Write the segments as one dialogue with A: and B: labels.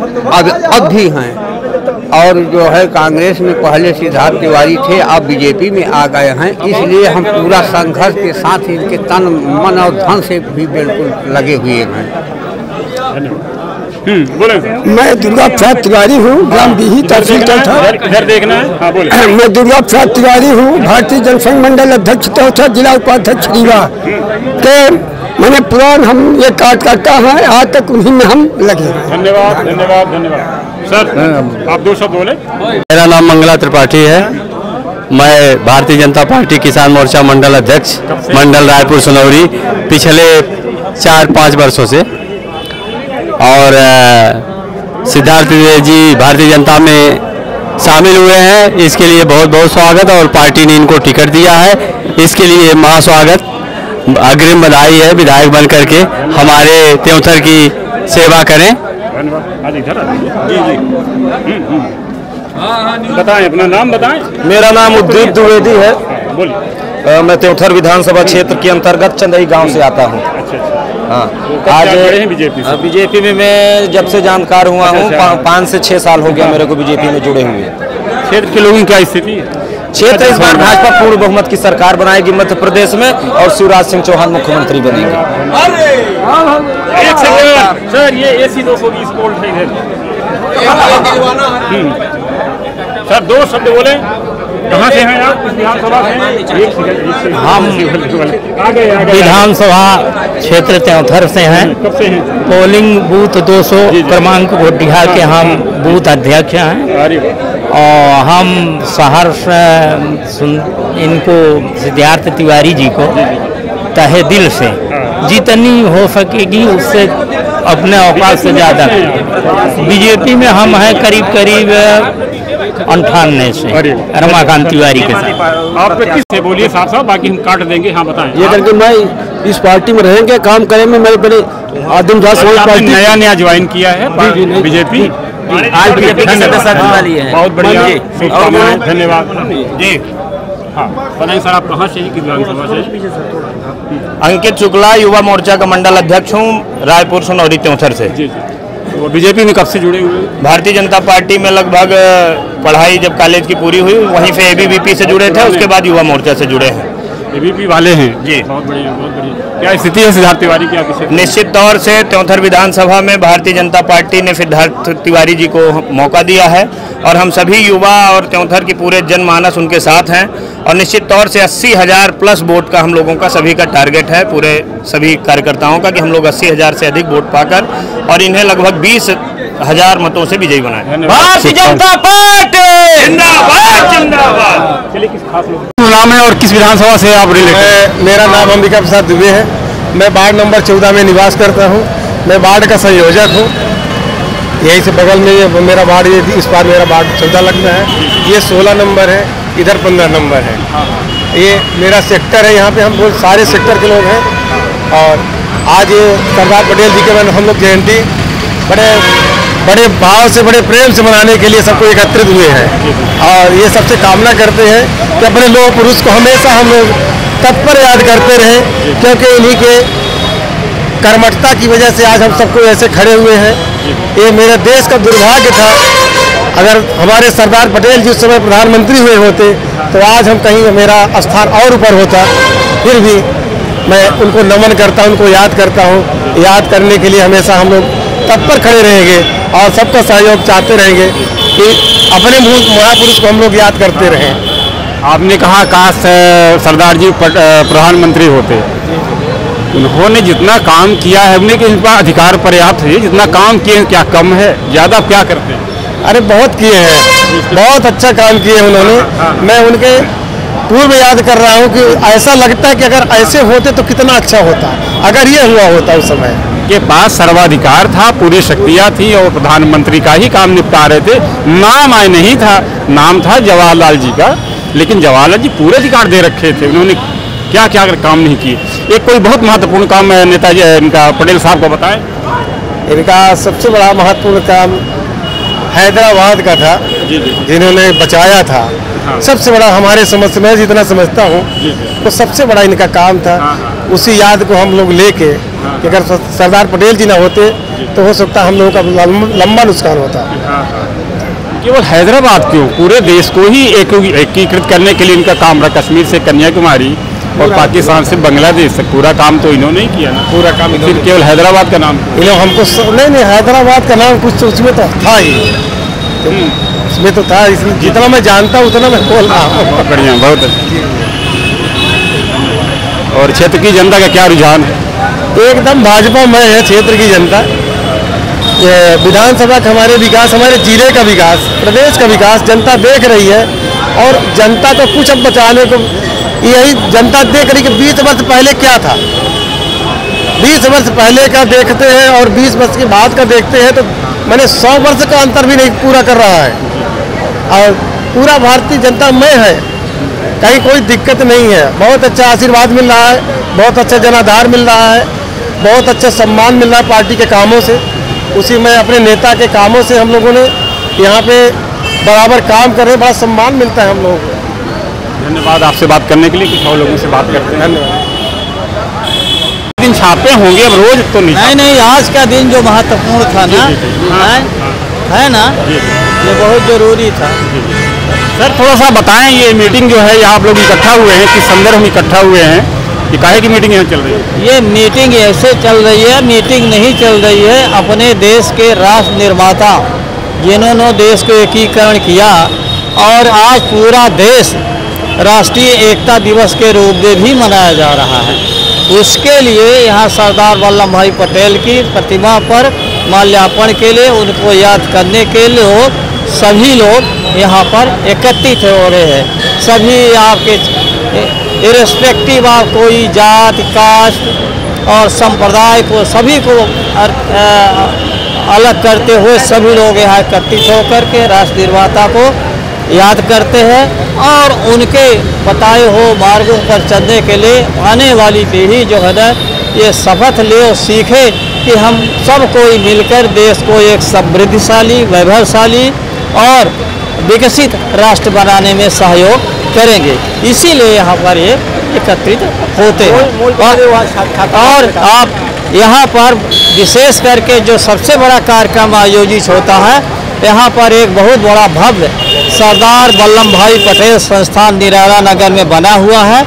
A: अब भी हैं। और जो है कांग्रेस में पहले सिद्धार्थ तिवारी थे, अब बीजेपी में आ गए हैं। इसलिए हम पूरा संघर्ष के साथ इनके तन मन और धन से भी बिल्कुल लगे हुए हैं।
B: मैं दुर्गा प्रसाद तिवारी हूँ, ग्राम बीही तहसील
C: इधर देखना है। हाँ, बोले।
B: मैं दुर्गा प्रसाद तिवारी हूँ, भारतीय जनसंघ मंडल अध्यक्ष तथा जिला उपाध्यक्ष रीवा के मैंने पुरान हम ये कार्यकर्ता हैं, आज तक उन्हीं में हम लगे हैं।
C: धन्यवाद धन्यवाद धन्यवाद। सर आप दो शब्द बोले।
D: मेरा नाम मंगला त्रिपाठी है, मैं भारतीय जनता पार्टी किसान मोर्चा मंडल अध्यक्ष मंडल रायपुर सोनौरी पिछले 4-5 वर्षों से। और सिद्धार्थ तिवारी जी भारतीय जनता में शामिल हुए हैं, इसके लिए बहुत बहुत स्वागत। और पार्टी ने इनको टिकट दिया है, इसके लिए महास्वागत, अग्रिम बधाई है। विधायक बन करके हमारे त्योंथर की सेवा करें।
C: बताएं, अपना नाम बताएं।
E: मेरा नाम उद्दीप द्विवेदी है।
C: बोलिए।
E: मैं त्योंथर विधानसभा क्षेत्र के अंतर्गत चंदई गांव से आता हूं। हाँ, आज बीजेपी में मैं जब से जानकार हुआ हूँ 5 से 6 साल हो गया मेरे को बीजेपी में जुड़े हुए।
C: क्षेत्र के लोगों की क्या स्थिति है?
E: क्षेत्र इस बार भाजपा पूर्ण बहुमत की सरकार बनाएगी मध्य प्रदेश में और शिवराज सिंह चौहान मुख्यमंत्री बनेंगे।
C: एक सेकंड सर, ये AC 220 वोल्ट है सर, 2 शब्द बोले। कहाँ से हैं आप? विधानसभा से?
D: हम विधानसभा क्षेत्र त्योंथर से हैं।
C: कब से हैं?
D: पोलिंग बूथ 200 क्रमांक गोटिहार के हम बूथ अध्यक्ष हैं। और हम सहर्ष इनको सिद्धार्थ तिवारी जी को तहे दिल से जितनी हो सकेगी उससे अपने औकात से ज़्यादा। बीजेपी में हम हैं करीब 98 से रमाकांत तिवारी के साथ।
C: आप किससे बोलिए साहब, बाकी हम काट देंगे। हाँ बताएं।
B: ये करके मैं इस पार्टी में रहेंगे, काम करेंगे। मेरे बड़े आदिमदास पार्टी
C: नया ज्वाइन किया है बीजेपी,
D: आज बीजेपी की सदस्यता वाली है।
C: बहुत बढ़िया, धन्यवाद जी। हाँ बताएं सर, आप कहाँ से ही विधानसभा से?
E: अंकित शुक्ला, युवा मोर्चा का मंडल अध्यक्ष हूँ, रायपुर सोनौरी त्योंथर से।
C: जी। तो बीजेपी में कब से जुड़े हुए?
E: भारतीय जनता पार्टी में लगभग पढ़ाई जब कॉलेज की पूरी हुई वहीं से ABVP से जुड़े थे, उसके बाद युवा मोर्चा से जुड़े हैं।
C: ABVP वाले हैं
E: जी।
C: बहुत बढ़िया बहुत बढ़िया। क्या स्थिति है सिद्धार्थ तिवारी की आपकी?
E: निश्चित तौर से त्योंथर विधानसभा में भारतीय जनता पार्टी ने सिद्धार्थ तिवारी जी को मौका दिया है और हम सभी युवा और त्योंथर की पूरे जनमानस उनके साथ हैं। और निश्चित तौर से 80,000 प्लस वोट का हम लोगों का सभी का टारगेट है, पूरे सभी कार्यकर्ताओं का, कि हम लोग 80,000 से अधिक वोट पाकर और इन्हें लगभग 20,000 मतों से विजयी बनाए।
D: भारतीय जनता पार्टी
E: जिंदाबाद जिंदाबाद।
C: चलिए, किस खास लोग नाम है और किस विधानसभा से आप रिलेटेड?
B: मेरा नाम अंबिका प्रसाद दुबे है। मैं वार्ड नंबर 14 में निवास करता हूँ। मैं वार्ड का संयोजक हूँ। यहीं से बगल में ये मेरा वार्ड, ये इस बार मेरा वार्ड 14 लगना है। ये 16 नंबर है, इधर 15 नंबर है। ये मेरा सेक्टर है, यहाँ पे हम बहुत सारे सेक्टर के लोग हैं। और आज सरदार पटेल जी के हम लोग जयंती बड़े भाव से, बड़े प्रेम से मनाने के लिए सबको एकत्रित हुए हैं। और ये सबसे कामना करते हैं कि अपने लोह पुरुष को हमेशा हम लोग तत्पर याद करते रहें, क्योंकि इन्हीं के कर्मठता की वजह से आज हम सबको ऐसे खड़े हुए हैं। ये मेरे देश का दुर्भाग्य था, अगर हमारे सरदार पटेल जी उस समय प्रधानमंत्री हुए होते तो आज हम कहीं मेरा स्थान और ऊपर होता। फिर भी मैं उनको नमन करता हूँ, उनको याद करता हूँ। याद करने के लिए हमेशा हम लोग तत्पर खड़े रहेंगे और सबका सहयोग चाहते रहेंगे कि अपने महापुरुष को हम लोग याद करते रहें।
C: आपने कहा काश सरदार जी प्रधानमंत्री होते। उन्होंने जितना काम किया है, उन्हें कि इनका अधिकार पर्याप्त है, जितना काम किए क्या कम है, ज़्यादा क्या करते हैं?
B: अरे बहुत किए हैं, बहुत अच्छा काम किए उन्होंने। मैं उनके पूर्व याद कर रहा हूँ कि ऐसा लगता है कि अगर ऐसे होते तो कितना अच्छा होता, अगर ये हुआ होता उस समय।
C: के पास सर्वाधिकार था, पूरी शक्तियाँ थी और प्रधानमंत्री का ही काम निपटा रहे थे। नाम आए नहीं था, नाम था जवाहरलाल जी का, लेकिन जवाहरलाल जी पूरे अधिकार दे रखे थे। उन्होंने क्या क्या काम नहीं किए। एक कोई बहुत महत्वपूर्ण काम नेताजी इनका पटेल साहब को बताएं।
B: इनका सबसे बड़ा महत्वपूर्ण काम हैदराबाद का था, जिन्होंने बचाया था। सबसे बड़ा हमारे समझ में जितना समझता हूँ तो सबसे बड़ा इनका काम था। उसी याद को हम लोग लेके कि अगर सरदार पटेल जी ना होते तो हो सकता हम लोगों का लंबा नुकसान होता।
C: केवल हैदराबाद क्यों, पूरे देश को ही एकीकृत करने के लिए इनका काम रहा। कश्मीर से कन्याकुमारी और पाकिस्तान से बांग्लादेश तक पूरा काम तो इन्होंने ही किया ना।
B: पूरा काम
C: फिर केवल हैदराबाद का नाम
B: इन्होंने हमको नहीं हैदराबाद का नाम कुछ उसमें तो था ही, उसमें तो था। इसलिए जितना मैं जानता हूँ उतना मैं बोल रहा हूँ।
C: बहुत बढ़िया, बहुत अच्छा। और क्षेत्र की जनता का क्या रुझान है?
B: एकदम भाजपा में है क्षेत्र की जनता। विधानसभा का हमारे विकास, हमारे जिले का विकास, प्रदेश का विकास जनता देख रही है। और जनता को कुछ अब बचाने को यही जनता देख रही कि 20 वर्ष पहले क्या था, 20 वर्ष पहले का देखते हैं और 20 वर्ष के बाद का देखते हैं तो मैंने 100 वर्ष का अंतर भी नहीं पूरा कर रहा है। और पूरा भारतीय जनता में है, कहीं कोई दिक्कत नहीं है। बहुत अच्छा आशीर्वाद मिल रहा है, बहुत अच्छा जनाधार मिल रहा है, बहुत अच्छा सम्मान मिल रहा है पार्टी के कामों से। उसी में अपने नेता के कामों से हम लोगों ने यहाँ पे बराबर काम कर रहे, बड़ा सम्मान मिलता है हम लोगों को।
C: धन्यवाद आपसे बात करने के लिए। कुछ और लोगों से बात करते हैं।
B: धन्यवाद।
C: दिन छापे होंगे अब रोज तो
F: नहीं, आज का दिन जो महत्वपूर्ण था ना, है ना, ये बहुत जरूरी था।
C: सर थोड़ा सा बताएं, ये मीटिंग जो है यहाँ आप लोग इकट्ठा हुए हैं, किस संदर्भ में इकट्ठा हुए हैं, ये काहे की मीटिंग यहाँ चल रही है?
F: ये मीटिंग ऐसे चल रही है, मीटिंग नहीं चल रही है। अपने देश के राष्ट्र निर्माता जिन्होंने देश को एकीकरण किया और आज पूरा देश राष्ट्रीय एकता दिवस के रूप में भी मनाया जा रहा है, उसके लिए यहाँ सरदार वल्लभ भाई पटेल की प्रतिमा पर माल्यार्पण के लिए, उनको याद करने के लिए सभी लोग यहाँ पर एकत्रित हो रहे हैं। सभी आपके इरेस्पेक्टिव ऑफ कोई जात कास्ट और संप्रदाय को, सभी को अलग करते हुए सभी लोग यहाँ एकत्रित होकर के राष्ट्र निर्माता को याद करते हैं और उनके बताए हो मार्गों पर चलने के लिए आने वाली पीढ़ी जो है ना, ये शपथ ले और सीखे कि हम सब कोई मिलकर देश को एक समृद्धशाली, वैभवशाली और विकसित राष्ट्र बनाने में सहयोग करेंगे। इसीलिए यहाँ पर ये एकत्रित होते हैं। और आप यहाँ पर विशेष करके जो सबसे बड़ा कार्यक्रम आयोजित होता है, यहाँ पर एक बहुत बड़ा भव्य सरदार वल्लभ भाई पटेल संस्थान निराला नगर में बना हुआ है,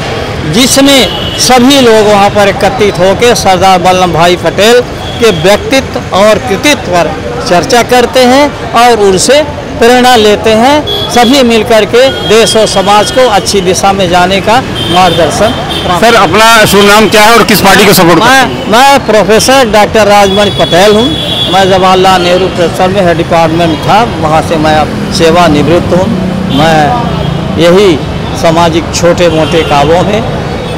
F: जिसमें सभी लोग वहाँ पर एकत्रित होकर सरदार वल्लभ भाई पटेल के व्यक्तित्व और कृतित्व पर चर्चा करते हैं और उनसे प्रेरणा लेते हैं। सभी मिलकर के देश और समाज को अच्छी दिशा में जाने का मार्गदर्शन।
C: सर अपना शुभ नाम क्या है और किस पार्टी को सपोर्ट करते हैं?
F: मैं प्रोफेसर डॉक्टर राजमणि पटेल हूँ। मैं जवाहरलाल नेहरू परिसर में हेड डिपार्टमेंट था, वहाँ से मैं अब सेवा निवृत्त हूँ। मैं यही सामाजिक छोटे मोटे कामों में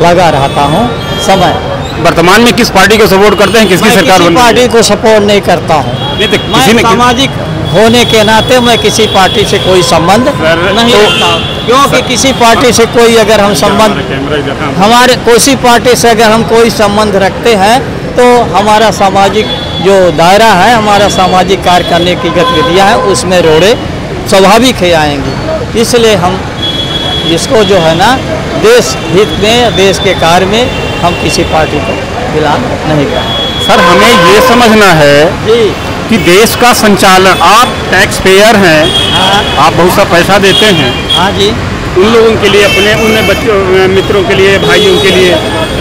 F: लगा रहता हूँ समय।
C: वर्तमान में किस पार्टी को सपोर्ट करते हैं, किसकी सरकार
F: किसी पार्टी को सपोर्ट नहीं करता हूँ। मैं सामाजिक होने के नाते मैं किसी पार्टी से कोई संबंध नहीं रखता, क्योंकि किसी पार्टी से कोई अगर हम संबंध हमारे किसी पार्टी से अगर हम कोई संबंध रखते हैं तो हमारा सामाजिक जो दायरा है, हमारा सामाजिक कार्य करने की गतिविधियाँ हैं, उसमें रोड़े स्वाभाविक ही आएंगी। इसलिए हम इसको जो है ना देश हित में, देश के कार्य में हम किसी पार्टी को फिलहाल नहीं करें।
C: सर हमें ये समझना है कि देश का संचालन, आप टैक्स पेयर हैं, आप बहुत सा पैसा देते हैं।
F: हाँ जी।
C: उन लोगों के लिए, अपने उन बच्चों मित्रों के लिए, भाइयों के लिए,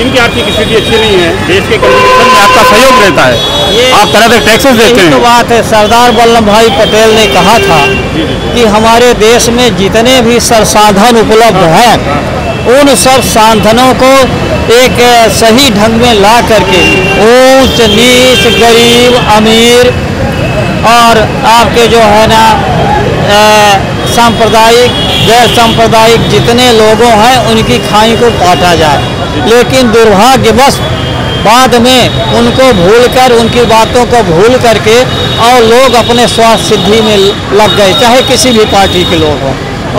C: इनकी आर्थिक स्थिति अच्छी नहीं है, देश के कल्याण में आपका सहयोग रहता है, आप तरह तरह टैक्सेस देते हैं।
F: तो बात है, सरदार वल्लभ भाई पटेल ने कहा था कि हमारे देश में जितने भी संसाधन उपलब्ध हैं, उन सब साधनों को एक सही ढंग में ला करके ऊंच नीच, गरीब अमीर और आपके जो है ना सांप्रदायिक गैर सांप्रदायिक जितने लोगों हैं उनकी खाई को काटा जाए। लेकिन दुर्भाग्यवश बाद में उनको भूलकर, उनकी बातों को भूल करके और लोग अपने स्वार्थ सिद्धि में लग गए, चाहे किसी भी पार्टी के लोग हों,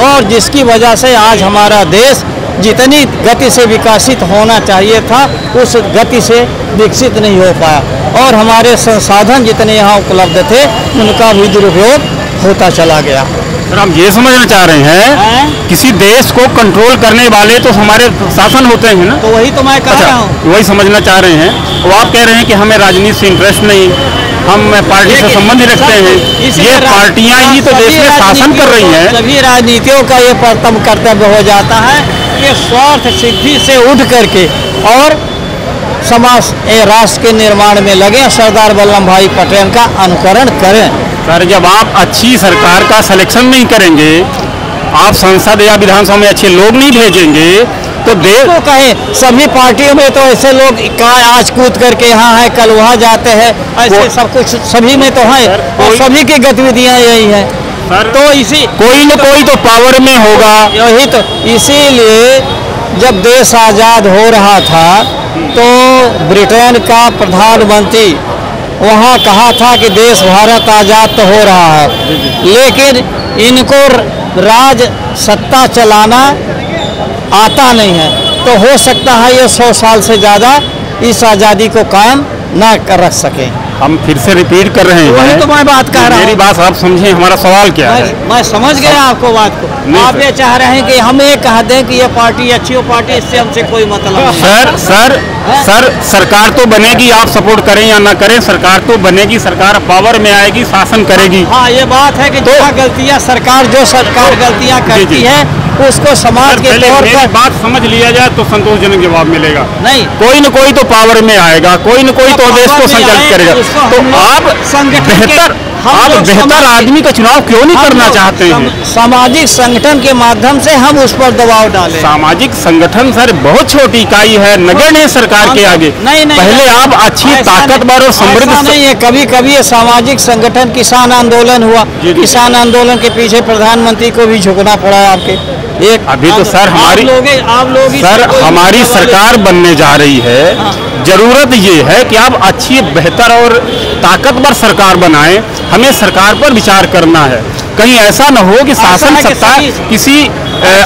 F: और जिसकी वजह से आज हमारा देश जितनी गति से विकसित होना चाहिए था उस गति से विकसित नहीं हो पाया और हमारे संसाधन जितने यहाँ उपलब्ध थे उनका भी दुरुपयोग होता चला गया।
C: सर हम ये समझना चाह रहे हैं किसी देश को कंट्रोल करने वाले तो हमारे शासन होते हैं ना।
F: तो वही तो मैं कह रहा हूँ,
C: वही समझना चाह रहे हैं। वो आप कह रहे हैं कि हमें राजनीति से इंटरेस्ट नहीं, हम पार्टी से संबंध रखते हैं। ये पार्टियां ही तो देश में शासन कर रही हैं।
F: सभी राजनीतियों का ये प्रथम कर्तव्य हो जाता है कि स्वार्थ सिद्धि से उठ करके और समाज राष्ट्र के निर्माण में लगे, सरदार वल्लभ भाई पटेल का अनुकरण करें।
C: सर जब आप अच्छी सरकार का सिलेक्शन नहीं करेंगे, आप संसद या विधानसभा में अच्छे लोग नहीं भेजेंगे तो देश
F: को कहे सभी पार्टियों में तो ऐसे लोग आज कूद करके यहाँ है, कल वहाँ जाते हैं, ऐसे सब कुछ सभी में तो है और सभी की गतिविधियाँ यही है। तो इसी
C: कोई न कोई तो पावर में होगा।
F: यही तो इसीलिए जब देश आज़ाद हो रहा था तो ब्रिटेन का प्रधानमंत्री वहाँ कहा था कि देश भारत आज़ाद तो हो रहा है, लेकिन इनको राज सत्ता चलाना आता नहीं है। तो हो सकता है ये 100 साल से ज़्यादा इस आज़ादी को कायम ना कर रख सके।
C: हम फिर से रिपीट कर रहे हैं।
F: वही तो मैं बात कह रहा हूँ।
C: मेरी बात आप समझें, हमारा सवाल क्या है?
F: मैं समझ गया आपको बात को। आप ये चाह रहे हैं कि हम ये कह दें कि ये पार्टी अच्छी हो, पार्टी इससे हमसे कोई मतलब नहीं।
C: सर सरकार तो बनेगी, आप सपोर्ट करें या ना करें, सरकार तो बनेगी, सरकार पावर में आएगी, शासन करेगी।
F: हाँ ये बात है कि तो गलतियाँ सरकार गलतियाँ करती है उसको समाज के तौर पर
C: बात समझ लिया जाए तो संतोषजनक जवाब मिलेगा।
F: नहीं,
C: कोई न कोई तो पावर में आएगा, कोई न कोई तो देश को संचालित करेगा। तो आप बेहतर आदमी का चुनाव क्यों नहीं करना चाहते हैं?
F: सामाजिक संगठन के माध्यम से हम उस पर दबाव डालें।
C: सामाजिक संगठन सर बहुत छोटी इकाई है, नगण्य है सरकार के आगे।
F: नहीं,
C: पहले आप अच्छी ताकतवर और समृद्ध
F: नहीं है। कभी कभी ये सामाजिक संगठन किसान आंदोलन हुआ, किसान आंदोलन के पीछे प्रधानमंत्री को भी झुकना पड़ा आपके।
C: अभी तो सर हमारी सरकार बनने जा रही है। जरूरत ये है कि आप अच्छी बेहतर और ताकतवर सरकार बनाएं। हमें सरकार पर विचार करना है। कहीं ऐसा न हो कि शासन सत्ता किसी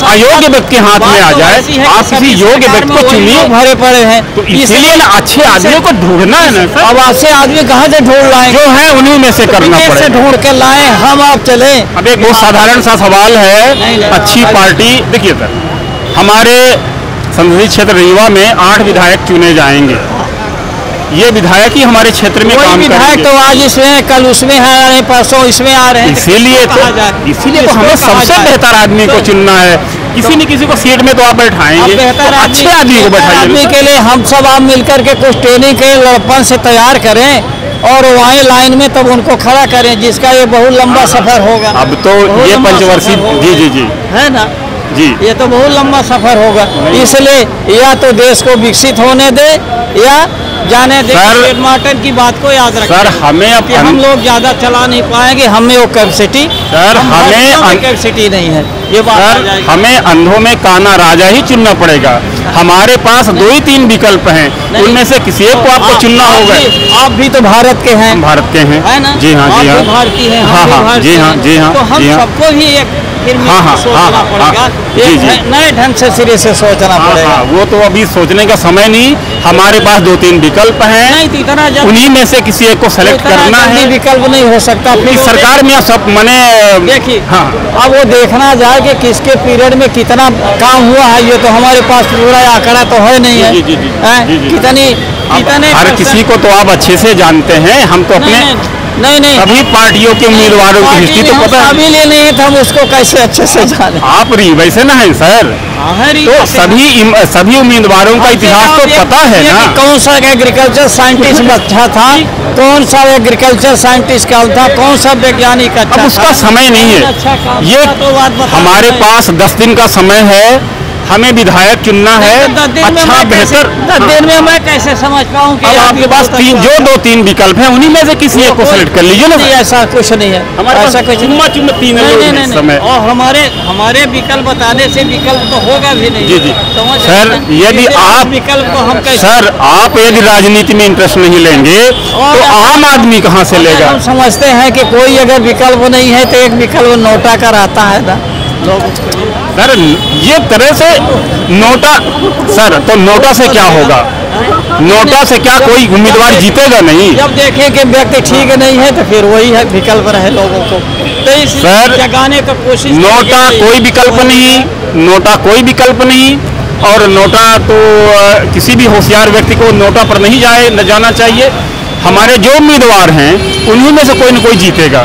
C: अयोग्य व्यक्ति के हाथ में आ जाए। आप किसी योग्य व्यक्ति को चुनिए।
F: भरे पड़े हैं
C: तो इसलिए ना अच्छे आदमियों को ढूंढना है ना सर।
F: अब अच्छे आदमी कहाँ से ढूंढ लाए?
C: जो है उन्हीं में से करना पड़ेगा।
F: ढूंढ के लाए हम आप चले।
C: अब एक बहुत साधारण सा सवाल है। अच्छी पार्टी देखिए सर, हमारे संसदीय क्षेत्र रीवा में 8 विधायक चुने जाएंगे। ये विधायक ही हमारे क्षेत्र में काम
F: विधायक तो आज इसमें, कल उसमें है, परसों इसमें आ रहे हैं।
C: इसीलिए तो हमें सबसे बेहतर आदमी को चुनना है। किसी न किसी को सीट में तो आप बैठाएंगे,
F: बेहतर
C: अच्छे आदमी को बैठाएंगे।
F: आदमी के लिए हम सब आप मिलकर के कुछ ट्रेनिंग के लड़पन से तैयार करें और वहीं लाइन में तब उनको खड़ा करें, जिसका ये बहुत लंबा सफर होगा।
C: अब तो ये पंचवर्षीय जी
F: है ना
C: जी,
F: ये तो बहुत लंबा सफर होगा। इसलिए या तो देश को विकसित होने दे या जाने दे। मार्टन की बात को याद रखें
C: सर। हमें
F: हम लोग ज्यादा चला नहीं पाएंगे, हमें वो कैपेसिटी हमें कैपेसिटी नहीं है। ये बात
C: हमें अंधों में काना राजा ही चुनना पड़ेगा। हमारे पास 2 ही 3 विकल्प हैं, उनमें से किसी एक को आपको चुनना होगा।
F: आप भी तो भारत के हैं।
C: भारत के हैं, है ना? जी हाँ, जी हाँ,
F: भारतीय हैं।
C: हाँ, जी हाँ, जी हाँ।
F: तो हम सबको भी एक सोचना पड़ेगा, नए ढंग से सिरे से सोचना पड़ेगा।
C: वो तो अभी सोचने का समय नहीं। हमारे पास 2-3 विकल्प हैं, उन्हीं में से किसी एक को सेलेक्ट करना है।
F: विकल्प नहीं हो सकता।
C: फिर सरकार में सब मने
F: देखिए, अब वो देखना जाए कि किसके पीरियड में कितना काम हुआ है। ये तो हमारे पास पूरा आंकड़ा तो है नहीं है। कितने
C: हर किसी को तो आप अच्छे से जानते हैं। हम तो अपने
F: नहीं
C: सभी पार्टियों के उम्मीदवारों की हिस्ट्री तो पता है।
F: लिए नहीं था, हम उसको कैसे अच्छे से जाने।
C: आप वैसे ना है सर, तो सभी उम्मीदवारों का इतिहास तो पता है ना।
F: कौन सा एग्रीकल्चर साइंटिस्ट अच्छा था, कौन सा एग्रीकल्चर साइंटिस्ट का था, कौन सा वैज्ञानिक अच्छा था।
C: अब उसका समय नहीं है। ये हमारे पास 10 दिन का समय है। हमें विधायक चुनना है अच्छा बेहतर।
F: 10 दिन में मैं कैसे समझ पाऊँ कि
C: आपके पास 2-3 विकल्प हैं, उन्हीं में से किसी एक को सेलेक्ट कर लीजिए ना।
F: ऐसा कुछ नहीं है,
C: ऐसा कुछ नहीं।
F: समय और हमारे विकल्प बताने से विकल्प तो होगा भी नहीं।
C: जी सर, यदि आप
F: विकल्प को हम
C: आप यदि राजनीति में इंटरेस्ट नहीं लेंगे तो आम आदमी कहाँ से लेगा?
F: हम समझते हैं कि कोई अगर विकल्प नहीं है तो एक विकल्प नोटा का रहता है ना
C: सर। ये तरह से नोटा सर, तो नोटा से क्या होगा? नोटा से क्या कोई उम्मीदवार जीतेगा नहीं।
F: जब देखें कि व्यक्ति ठीक नहीं है तो फिर वही है विकल्प रहे लोगों को, तो
C: सर
F: जगाने का कोशिश।
C: नोटा कोई विकल्प नहीं, नोटा कोई विकल्प नहीं। और नोटा तो किसी भी होशियार व्यक्ति को नोटा पर नहीं जाना चाहिए। हमारे जो उम्मीदवार हैं उन्हीं में से कोई न कोई जीतेगा,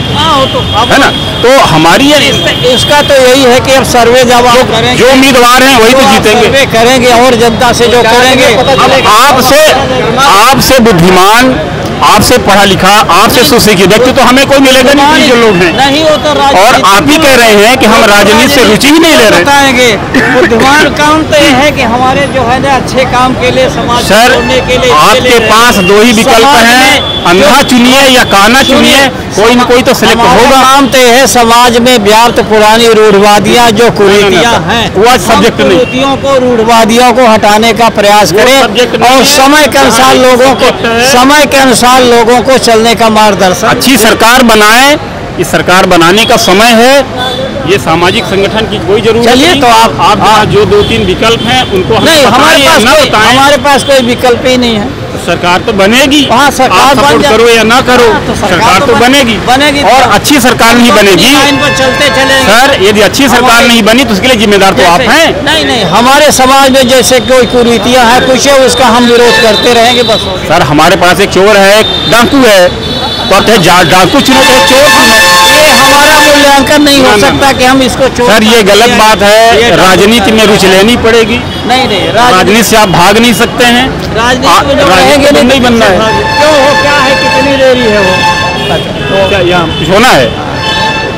F: तो
C: है ना। तो हमारी
F: इसका तो यही है कि अब सर्वे जब आप करेंगे,
C: जो उम्मीदवार हैं वही तो जीतेंगे।
F: सर्वे करेंगे और जनता से जो करेंगे।
C: आपसे बुद्धिमान, आपसे पढ़ा लिखा, आपसे सुशिक्षित व्यक्ति तो हमें कोई मिलेगा नहीं, जो लोग हैं
F: नहीं। वो तो
C: और आप ही कह रहे हैं कि हम राजनीति से रुचि ही नहीं ले रहे।
F: बताएंगे बुद्धिमान काम तो ये है कि हमारे जो है ना अच्छे काम के लिए, समाज
C: सर
F: के लिए।
C: आपके पास दो ही विकल्प हैं, अंधा चुनिए या काना चुनिए, कोई न कोई तो सिलेक्ट होगा।
F: काम तो है समाज में व्याप्त पुरानी रूढ़वादियाँ जो कुरीतियाँ हैं,
C: वो सब्जेक्ट नहीं,
F: कुरीतियों को, रूढ़वादियों को हटाने का प्रयास करें और समय के अनुसार लोगों को चलने का मार्गदर्शन।
C: अच्छी सरकार बनाए, इस सरकार बनाने का समय है। ये सामाजिक संगठन की कोई जरूरत नहीं।
F: चलिए तो आप
C: जो 2-3 विकल्प हैं उनको
F: नहीं, हमारे पास कोई विकल्प ही नहीं है।
C: सरकार तो बनेगी,
F: हाँ, सरकार
C: सपोर्ट करो या ना करो, सरकार तो बनेगी और अच्छी सरकार नहीं बनेगी।
F: चलते चले
C: सर, यदि अच्छी सरकार नहीं बनी तो उसके लिए जिम्मेदार तो आप हैं।
F: नहीं, हमारे समाज में जैसे कोई कुरीतियाँ हैं कुछ है, उसका हम विरोध करते रहेंगे बस।
C: सर हमारे पास एक चोर है, एक डाकू है, तो आप डाकू चुनो तो चोर चुनो।
F: ये हमारा मूल्यांकन नहीं हो सकता कि हम इसको चोर।
C: सर ये गलत बात है, राजनीति में रुचि लेनी पड़ेगी।
F: नहीं,
C: राजनीति से आप भाग नहीं सकते हैं,
F: राजनीति
C: नहीं बनना है।
F: क्यों हो, क्या है, कितनी देरी है वो,
C: क्या यहाँ कुछ होना है।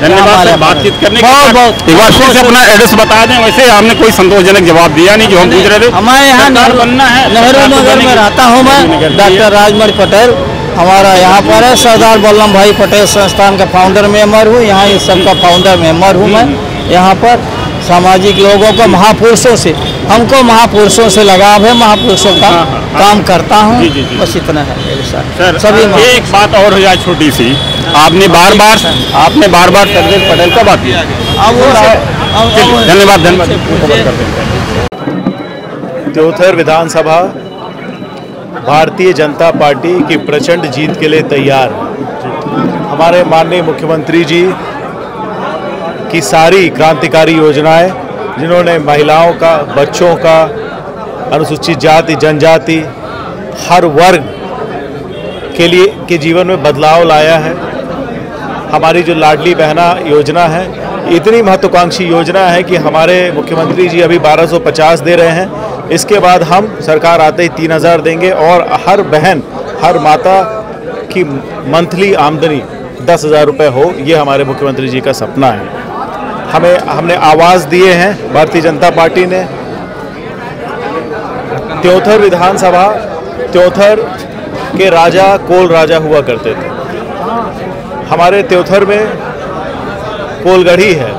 C: धन्यवाद सर बातचीत करने के लिए। एक बार फिर से अपना एड्रेस बता दें। वैसे हमने कोई संतोषजनक जवाब दिया नहीं जो हम पूछ रहे थे।
F: हमारे यहाँ बनना है, नेहरू नगर में रहता हूँ मैं, डॉक्टर राजमणि पटेल हमारा यहाँ पर है। सरदार वल्लभ भाई पटेल संस्थान का फाउंडर मेंबर हूँ, यहाँ इस सबका फाउंडर मेंबर हूँ मैं। यहाँ पर सामाजिक लोगों को, महापुरुषों से, हमको महापुरुषों से लगाव है, महापुरुषों का काम करता हूँ, बस इतना है मेरे साथ। सभी
C: एक बात और हो जाए छोटी सी, आपने बार बार सरदार पटेल का बात किया। धन्यवाद।
G: त्योथर विधानसभा भारतीय जनता पार्टी की प्रचंड जीत के लिए तैयार है। हमारे माननीय मुख्यमंत्री जी की सारी क्रांतिकारी योजनाएं, जिन्होंने महिलाओं का, बच्चों का, अनुसूचित जाति जनजाति, हर वर्ग के जीवन में बदलाव लाया है। हमारी जो लाडली बहना योजना है, इतनी महत्वाकांक्षी योजना है कि हमारे मुख्यमंत्री जी अभी 1250 दे रहे हैं। इसके बाद हम सरकार आते ही 3000 देंगे और हर बहन, हर माता की मंथली आमदनी 10,000 रुपये हो, ये हमारे मुख्यमंत्री जी का सपना है। हमने आवाज़ दिए हैं, भारतीय जनता पार्टी ने। त्योथर विधानसभा, त्योथर के राजा कोल राजा हुआ करते थे। हमारे त्योथर में कोलगढ़ी है,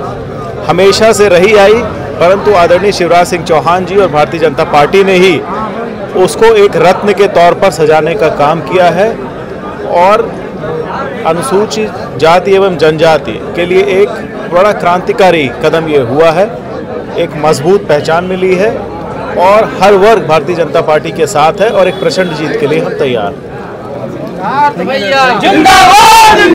G: हमेशा से रही आई, परंतु आदरणीय शिवराज सिंह चौहान जी और भारतीय जनता पार्टी ने ही उसको एक रत्न के तौर पर सजाने का काम किया है और अनुसूचित जाति एवं जनजाति के लिए एक बड़ा क्रांतिकारी कदम ये हुआ है। एक मजबूत पहचान मिली है और हर वर्ग भारतीय जनता पार्टी के साथ है और एक प्रचंड जीत के लिए हम तैयार हैं।